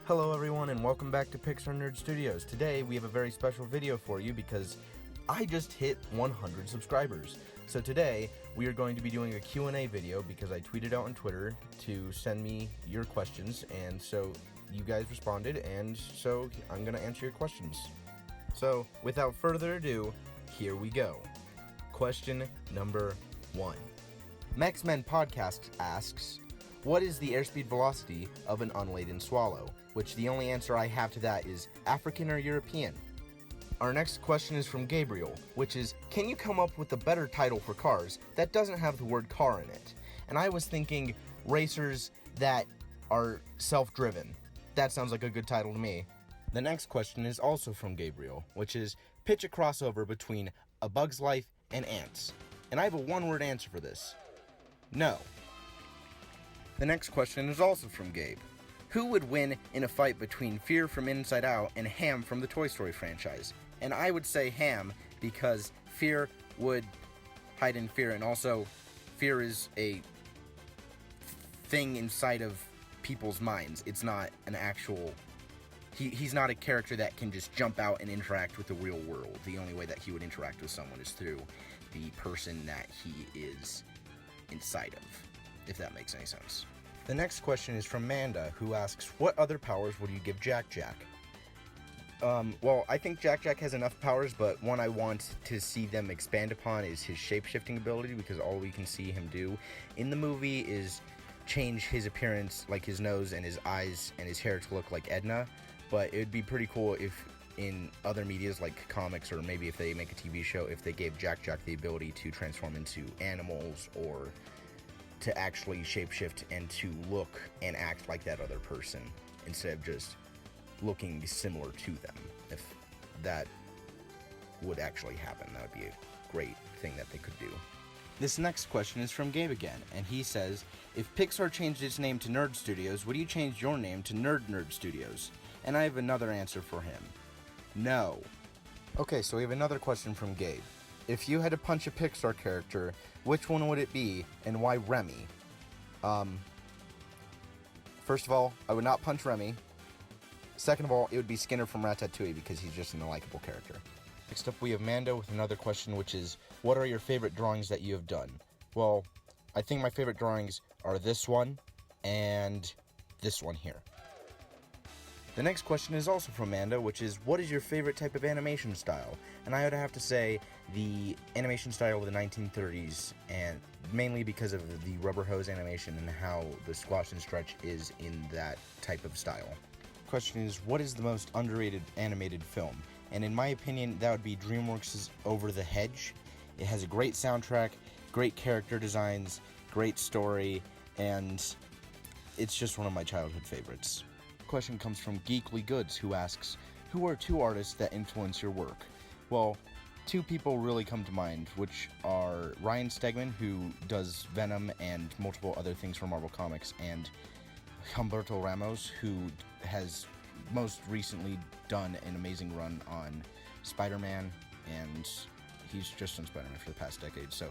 Hello everyone and welcome back to Pixar Nerd Studios. Today we have a very special video for you because I just hit 100 subscribers. So today we are going to be doing a Q&A video because I tweeted out on Twitter to send me your questions, and so you guys responded, and so I'm going to answer your questions. So without further ado, here we go. Question number 1. Mexmen Podcast asks, what is the airspeed velocity of an unladen swallow? Which the only answer I have to that is African or European. Our next question is from Gabriel, which is, can you come up with a better title for cars that doesn't have the word car in it? And I was thinking racers that are self-driven. That sounds like a good title to me. The next question is also from Gabriel, which is, pitch a crossover between A Bug's Life and Ants. And I have a one-word answer for this. No. The next question is also from Gabe. Who would win in a fight between Fear from Inside Out and Ham from the Toy Story franchise? And I would say Ham because Fear would hide in fear, and also fear is a thing inside of people's minds. It's not an actual... He's not a character that can just jump out and interact with the real world. The only way that he would interact with someone is through the person that he is inside of, if that makes any sense. The next question is from Manda, who asks, what other powers would you give Jack Jack? Well, I think Jack Jack has enough powers, but one I want to see them expand upon is his shape-shifting ability, because all we can see him do in the movie is change his appearance, like his nose and his eyes and his hair, to look like Edna. But it would be pretty cool if in other medias like comics, or maybe if they make a TV show, if they gave Jack Jack the ability to transform into animals or to actually shapeshift and to look and act like that other person instead of just looking similar to them. If that would actually happen, that would be a great thing that they could do. This next question is from Gabe again, and he says, if Pixar changed its name to Nerd Studios, would you change your name to Nerd Studios? And I have another answer for him. No. Okay, so we have another question from Gabe. If you had to punch a Pixar character, which one would it be, and why Remy? First of all, I would not punch Remy. Second of all, it would be Skinner from Ratatouille, because he's just an unlikable character. Next up, we have Mando with another question, which is, what are your favorite drawings that you have done? Well, I think my favorite drawings are this one, and this one here. The next question is also from Mando, which is, what is your favorite type of animation style? And I would have to say the animation style of the 1930s, and mainly because of the rubber hose animation and how the squash and stretch is in that type of style. The question is, what is the most underrated animated film? And in my opinion, that would be DreamWorks' Over the Hedge. It has a great soundtrack, great character designs, great story, and it's just one of my childhood favorites. Question comes from Geekly Goods, who asks, who are two artists that influence your work? Well, two people really come to mind, which are Ryan Stegman, who does Venom and multiple other things for Marvel Comics, and Humberto Ramos, who has most recently done an amazing run on Spider-Man, and he's just done Spider-Man for the past decade. So,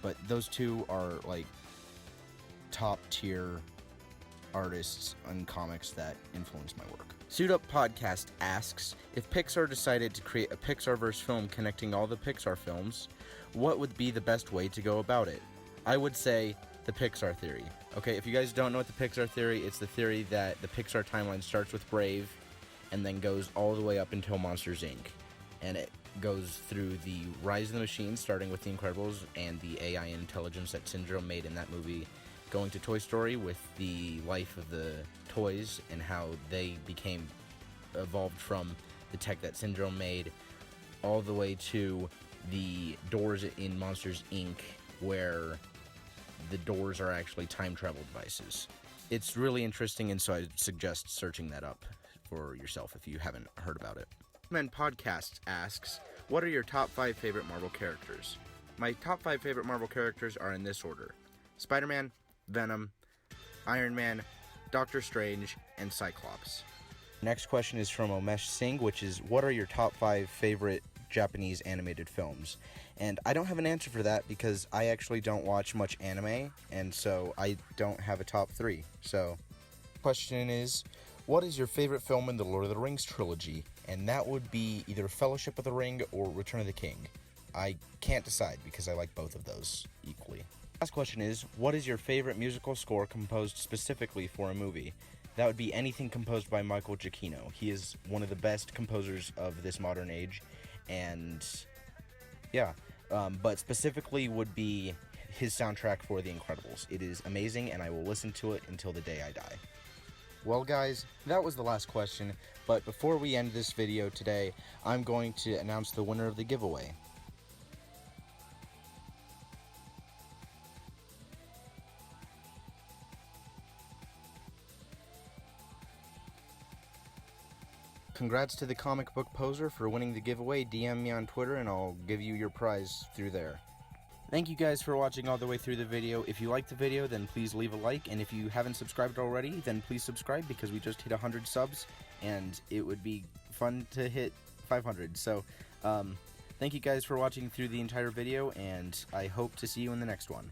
but those two are like top tier artists and comics that influence my work. Suit Up Podcast asks, if Pixar decided to create a Pixar-verse film connecting all the Pixar films, what would be the best way to go about it? I would say the Pixar Theory. Okay, if you guys don't know what the Pixar Theory, it's the theory that the Pixar timeline starts with Brave and then goes all the way up until Monsters, Inc. And it goes through the rise of the machines, starting with The Incredibles and the AI intelligence that Syndrome made in that movie, going to Toy Story with the life of the toys and how they evolved from the tech that Syndrome made, all the way to the doors in Monsters, Inc., where the doors are actually time travel devices. It's really interesting, and so I suggest searching that up for yourself if you haven't heard about it. Men Podcast asks, what are your top 5 favorite Marvel characters? My top 5 favorite Marvel characters are in this order: Spider-Man, Venom, Iron Man, Doctor Strange, and Cyclops. Next question is from Omesh Singh, which is, what are your top 5 favorite Japanese animated films? And I don't have an answer for that because I actually don't watch much anime, and so I don't have a top 3. So, question is, What is your favorite film in the Lord of the Rings trilogy? And that would be either Fellowship of the Ring or Return of the King. I can't decide because I like both of those equally. Last question is, what is your favorite musical score composed specifically for a movie? That would be anything composed by Michael Giacchino. He is one of the best composers of this modern age, and yeah, but specifically would be his soundtrack for The Incredibles. It is amazing, and I will listen to it until the day I die. Well guys, that was the last question, but before we end this video today, I'm going to announce the winner of the giveaway. Congrats to the comic book poser for winning the giveaway. DM me on Twitter and I'll give you your prize through there. Thank you guys for watching all the way through the video. If you liked the video, then please leave a like, and if you haven't subscribed already, then please subscribe because we just hit 100 subs, and it would be fun to hit 500. So, thank you guys for watching through the entire video, and I hope to see you in the next one.